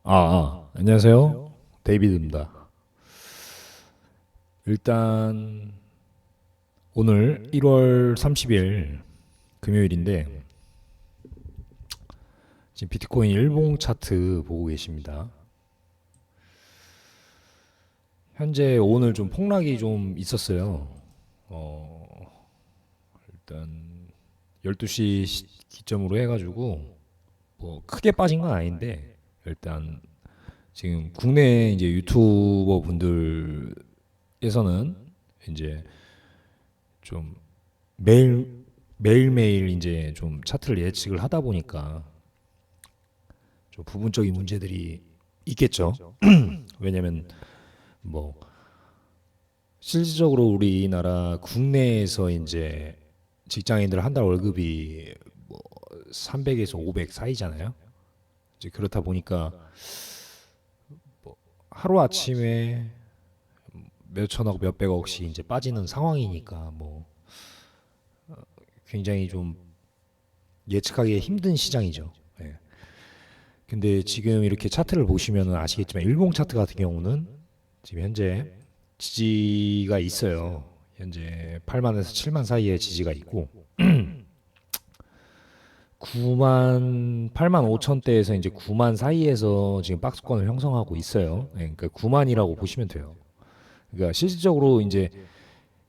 안녕하세요. 데이비드입니다. 일단 오늘 1월 30일 금요일인데 지금 비트코인 일봉 차트 보고 계십니다. 현재 오늘 좀 폭락이 좀 있었어요. 일단 12시 기점으로 해가지고 뭐 크게 빠진 건 아닌데 일단 지금 국내 이제 유튜버 분들에서는 이제 좀 매일매일 이제 좀 차트를 예측을 하다 보니까 좀 부분적인 문제들이 있겠죠. 왜냐면 뭐 실질적으로 우리나라 국내에서 이제 직장인들 한 달 월급이 뭐 300에서 500 사이잖아요. 이제 그렇다 보니까 뭐 하루 아침에 몇 천억 몇백억씩 이제 빠지는 상황이니까 뭐 굉장히 좀 예측하기 힘든 시장이죠. 예. 근데 지금 이렇게 차트를 보시면 아시겠지만 일봉 차트 같은 경우는 지금 현재 지지가 있어요. 현재 8만에서 7만 사이에 지지가 있고 9만 8만 5천대에서 이제 9만 사이에서 지금 박스권을 형성하고 있어요. 예, 그러니까 9만이라고 보시면 돼요. 그러니까 실질적으로 이제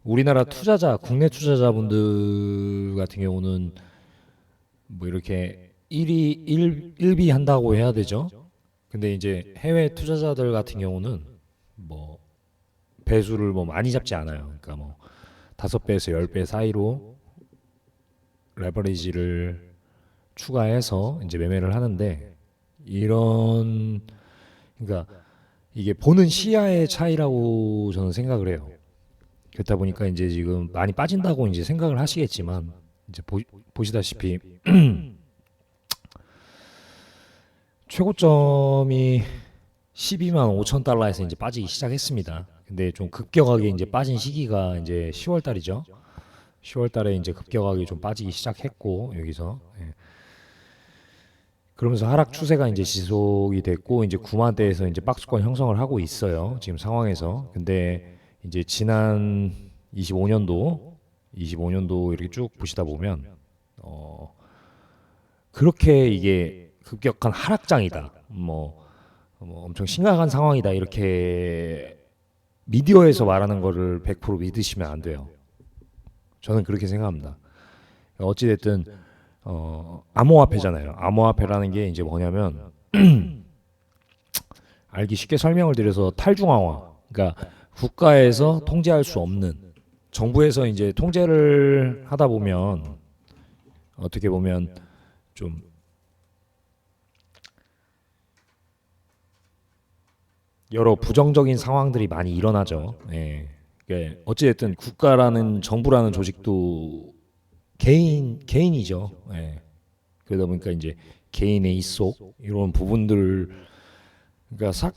우리나라 투자자, 국내 투자자분들 같은 경우는 뭐 이렇게 일비 한다고 해야 되죠. 근데 이제 해외 투자자들 같은 경우는 뭐 배수를 뭐 많이 잡지 않아요. 그러니까 뭐 5배에서 10배 사이로 레버리지를 추가해서 이제 매매를 하는데 이런 그러니까 이게 보는 시야의 차이라고 저는 생각을 해요. 그렇다 보니까 이제 지금 많이 빠진다고 이제 생각을 하시겠지만 이제 보시다시피 최고점이 12만 5천 달러에서 이제 빠지기 시작했습니다. 근데 좀 급격하게 이제 빠진 시기가 이제 10월 달이죠. 10월 달에 이제 급격하게 좀 빠지기 시작했고 여기서 그러면서 하락 추세가 이제 지속이 됐고 이제 9만대에서 이제 박스권 형성을 하고 있어요. 지금 상황에서. 근데 이제 지난 25년도 이렇게 쭉 보시다 보면 그렇게 이게 급격한 하락장이다. 뭐 엄청 심각한 상황이다. 이렇게 미디어에서 말하는 거를 100% 믿으시면 안 돼요. 저는 그렇게 생각합니다. 어찌 됐든 암호화폐잖아요. 암호화폐라는 게 이제 뭐냐면 알기 쉽게 설명을 드려서 탈중앙화. 그러니까 국가에서 통제할 수 없는 정부에서 이제 통제를 하다 보면 어떻게 보면 좀 여러 부정적인 상황들이 많이 일어나죠. 예. 그러니까 어찌됐든 국가라는 정부라는 조직도 개인이죠. 예. 그러다 보니까 이제 개인의 입속 이런 부분들 그러니까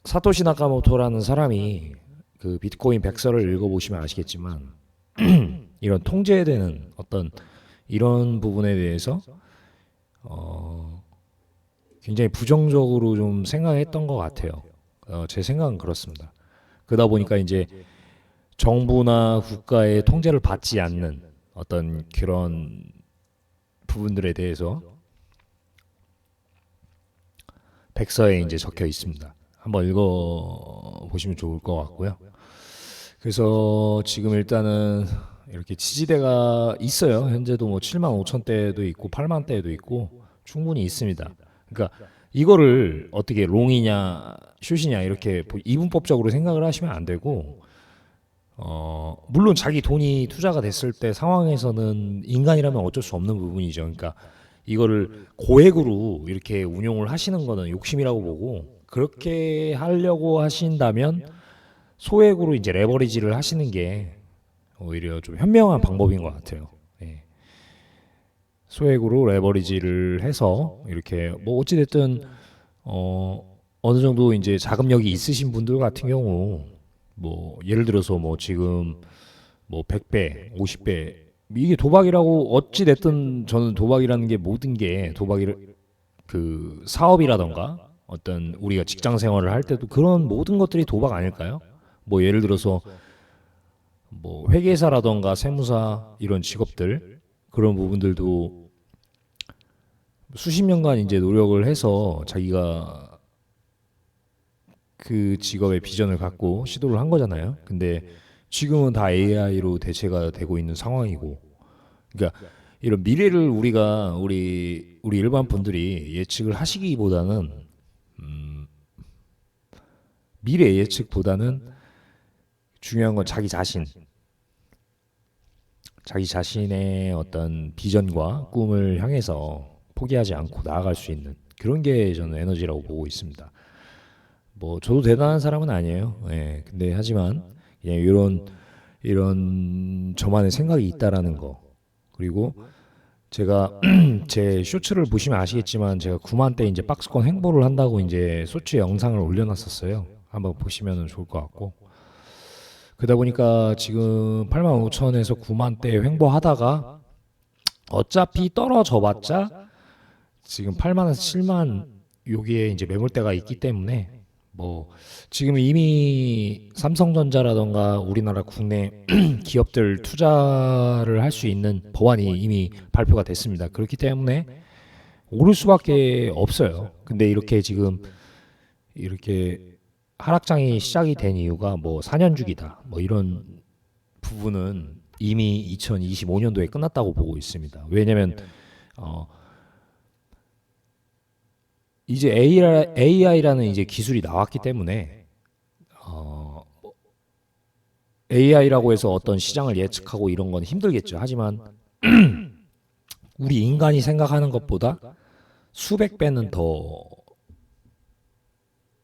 사토시 나카모토라는 사람이 그 비트코인 백서를 읽어보시면 아시겠지만 이런 통제되는 어떤 이런 부분에 대해서 굉장히 부정적으로 좀 생각했던 것 같아요. 제 생각은 그렇습니다. 그러다 보니까 이제 정부나 국가의 통제를 받지 않는 어떤 그런 부분들에 대해서 백서에 이제 적혀 있습니다. 한번 읽어 보시면 좋을 것 같고요. 그래서 지금 일단은 이렇게 지지대가 있어요. 현재도 뭐 7만 5천 대도 있고 8만 대도 있고 충분히 있습니다. 그러니까 이거를 어떻게 롱이냐 숏이냐 이렇게 이분법적으로 생각을 하시면 안 되고 물론 자기 돈이 투자가 됐을 때 상황에서는 인간이라면 어쩔 수 없는 부분이죠. 그러니까 이거를 고액으로 이렇게 운용을 하시는 거는 욕심이라고 보고 그렇게 하려고 하신다면 소액으로 이제 레버리지를 하시는 게 오히려 좀 현명한 방법인 것 같아요. 예. 소액으로 레버리지를 해서 이렇게 뭐 어찌됐든 어느 정도 이제 자금력이 있으신 분들 같은 경우 뭐 예를 들어서 뭐 지금 뭐 100배, 50배 이게 도박이라고 어찌 됐든 저는 도박이라는 게 모든 게 도박이 그 사업이라던가 어떤 우리가 직장 생활을 할 때도 그런 모든 것들이 도박 아닐까요? 뭐 예를 들어서 뭐 회계사라던가 세무사 이런 직업들 그런 부분들도 수십 년간 이제 노력을 해서 자기가 그 직업의 비전을 갖고 시도를 한 거잖아요. 근데 지금은 다 AI로 대체가 되고 있는 상황이고, 그러니까 이런 미래를 우리가 우리 일반 분들이 예측을 하시기보다는 미래 예측보다는 중요한 건 자기 자신의 어떤 비전과 꿈을 향해서 포기하지 않고 나아갈 수 있는 그런 게 저는 에너지라고 보고 있습니다. 뭐 저도 대단한 사람은 아니에요. 예. 근데 하지만 그냥 이런 저만의 생각이 있다라는 거. 그리고 제가 제 쇼츠를 보시면 아시겠지만 제가 9만 대 이제 박스권 횡보를 한다고 이제 쇼츠 영상을 올려놨었어요. 한번 보시면 좋을 것 같고. 그러다 보니까 지금 8만 5천에서 9만 대 횡보하다가 어차피 떨어져봤자 지금 8만에서 7만 여기에 이제 매물대가 있기 때문에 뭐 지금 이미 삼성전자라던가 우리나라 국내 기업들 투자를 할 수 있는 법안이 이미 발표가 됐습니다. 그렇기 때문에 오를 수밖에 없어요. 근데 이렇게 지금 이렇게 하락장이 시작이 된 이유가 뭐 4년 주기다. 뭐 이런 부분은 이미 2025년도에 끝났다고 보고 있습니다. 왜냐면 이제 AI라는 이제 기술이 나왔기 때문에 AI라고 해서 어떤 시장을 예측하고 이런 건 힘들겠죠. 하지만 우리 인간이 생각하는 것보다 수백 배는 더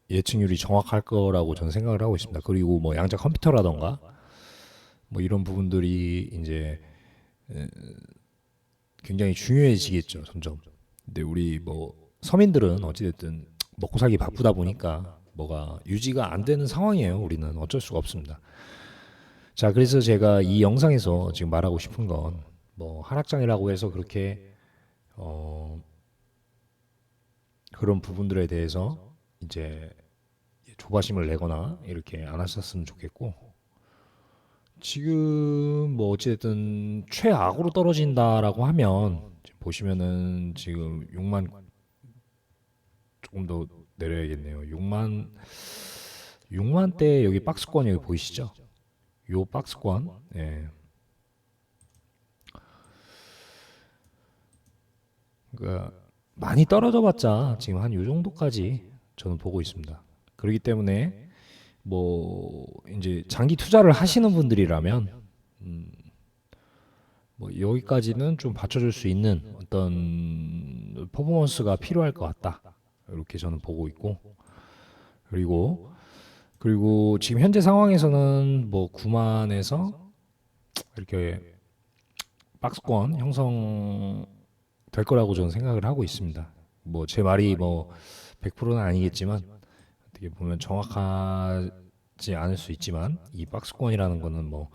예측률이 정확할 거라고 저는 생각을 하고 있습니다. 그리고 뭐 양자 컴퓨터라던가 뭐 이런 부분들이 이제 굉장히 중요해지겠죠, 점점. 근데 우리 뭐 서민들은 어찌됐든 먹고 살기 바쁘다 보니까 뭐가 유지가 안 되는 상황이에요. 우리는 어쩔 수가 없습니다. 자, 그래서 제가 이 영상에서 지금 말하고 싶은 건 뭐 하락장이라고 해서 그렇게 그런 부분들에 대해서 이제 조바심을 내거나 이렇게 안 하셨으면 좋겠고, 지금 뭐 어찌됐든 최악으로 떨어진다라고 하면 지금 보시면은 지금 6만 조금 더 내려야겠네요. 6만대 여기 박스권 여기 보이시죠? 요 박스권. 예. 그러니까 많이 떨어져 봤자 지금 한 요 정도까지 저는 보고 있습니다. 그렇기 때문에 뭐 이제 장기 투자를 하시는 분들이라면 뭐 여기까지는 좀 받쳐줄 수 있는 어떤 퍼포먼스가 필요할 것 같다. 이렇게 저는 보고 있고, 그리고 지금 현재 상황에서는 뭐 9만에서 이렇게 박스권 형성 될 거라고 저는 생각을 하고 있습니다. 뭐 제 말이 뭐 100%는 아니겠지만 어떻게 보면 정확하지 않을 수 있지만 이 박스권이라는 거는 뭐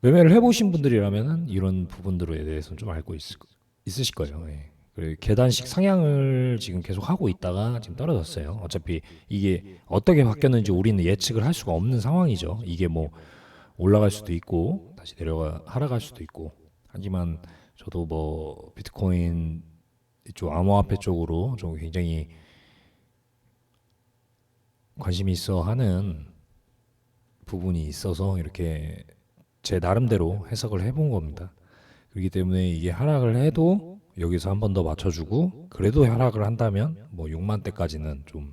매매를 해보신 분들이라면은 이런 부분들에 대해서는 좀 알고 있으실 거예요. 예. 그리고 계단식 상향을 지금 계속 하고 있다가 지금 떨어졌어요. 어차피 이게 어떻게 바뀌었는지 우리는 예측을 할 수가 없는 상황이죠. 이게 뭐 올라갈 수도 있고 다시 하락할 수도 있고. 하지만 저도 뭐 비트코인 이쪽 암호화폐 쪽으로 좀 굉장히 관심이 있어 하는 부분이 있어서 이렇게 제 나름대로 해석을 해본 겁니다. 그렇기 때문에 이게 하락을 해도 여기서 한 번 더 맞춰주고, 그래도 하락을 한다면 뭐 6만 대까지는 좀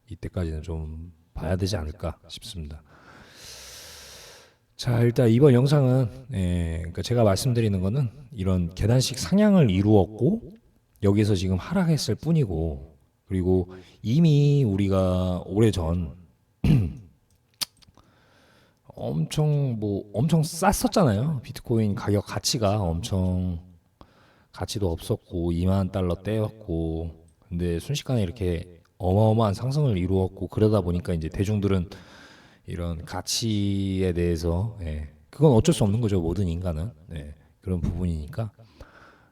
이때까지는 좀 봐야 되지 않을까 싶습니다. 자, 일단 이번 영상은 그러니까 제가 말씀드리는 거는 이런 계단식 상향을 이루었고 여기서 지금 하락했을 뿐이고, 그리고 이미 우리가 오래전 엄청 쌌었잖아요. 비트코인 가격 가치가 엄청 가치도 없었고 2만 달러 대였고, 근데 순식간에 이렇게 어마어마한 상승을 이루었고, 그러다 보니까 이제 대중들은 이런 가치에 대해서 그건 어쩔 수 없는 거죠. 모든 인간은 그런 부분이니까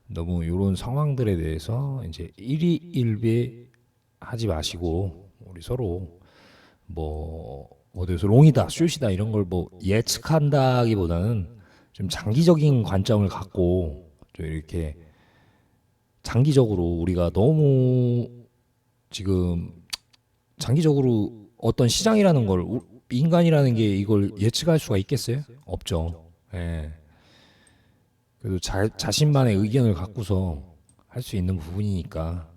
너무 이런 상황들에 대해서 이제 일희일비에 하지 마시고 우리 서로 뭐 어디서 롱이다, 숏이다 이런 걸 뭐 예측한다기보다는 좀 장기적인 관점을 갖고 좀 이렇게 장기적으로 우리가 너무 지금 장기적으로 어떤 시장이라는 걸 인간이라는 게 이걸 예측할 수가 있겠어요? 없죠. 예. 그래도 자신만의 의견을 갖고서 할 수 있는 부분이니까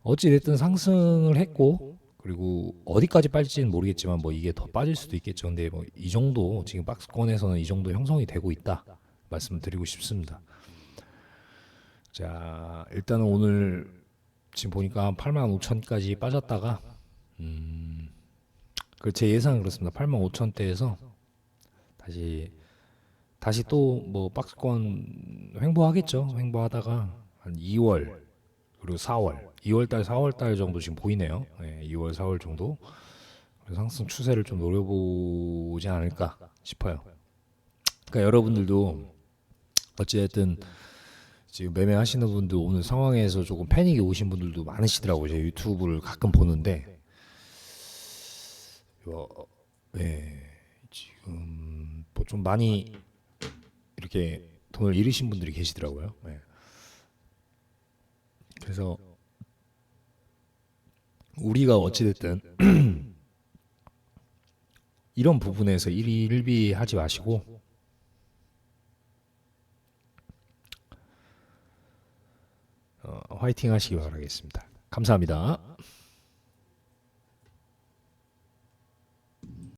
어찌됐든 상승을 했고 그리고 어디까지 빠질지는 모르겠지만 뭐 이게 더 빠질 수도 있겠죠. 근데 뭐 이 정도 지금 박스권에서는 이 정도 형성이 되고 있다 말씀드리고 싶습니다. 자, 일단은 오늘 지금 보니까 한 85,000까지 빠졌다가 그 제 예상은 그렇습니다. 85,000대에서 다시 또 뭐 박스권 횡보하겠죠. 횡보하다가 한 2월 그리고 4월, 2월달, 4월달 정도 지금 보이네요. 네, 2월, 4월 정도 그래서 상승 추세를 좀 노려보지 않을까 싶어요. 그러니까 여러분들도 어찌됐든 지금 매매하시는 분들 오늘 상황에서 조금 패닉이 오신 분들도 많으시더라고요. 제 유튜브를 가끔 보는데 네, 지금 뭐 좀 많이 이렇게 돈을 잃으신 분들이 계시더라고요. 네. 그래서 우리가 어찌됐든 이런 부분에서 일비하지 마시고 화이팅 하시기 바라겠습니다. 감사합니다.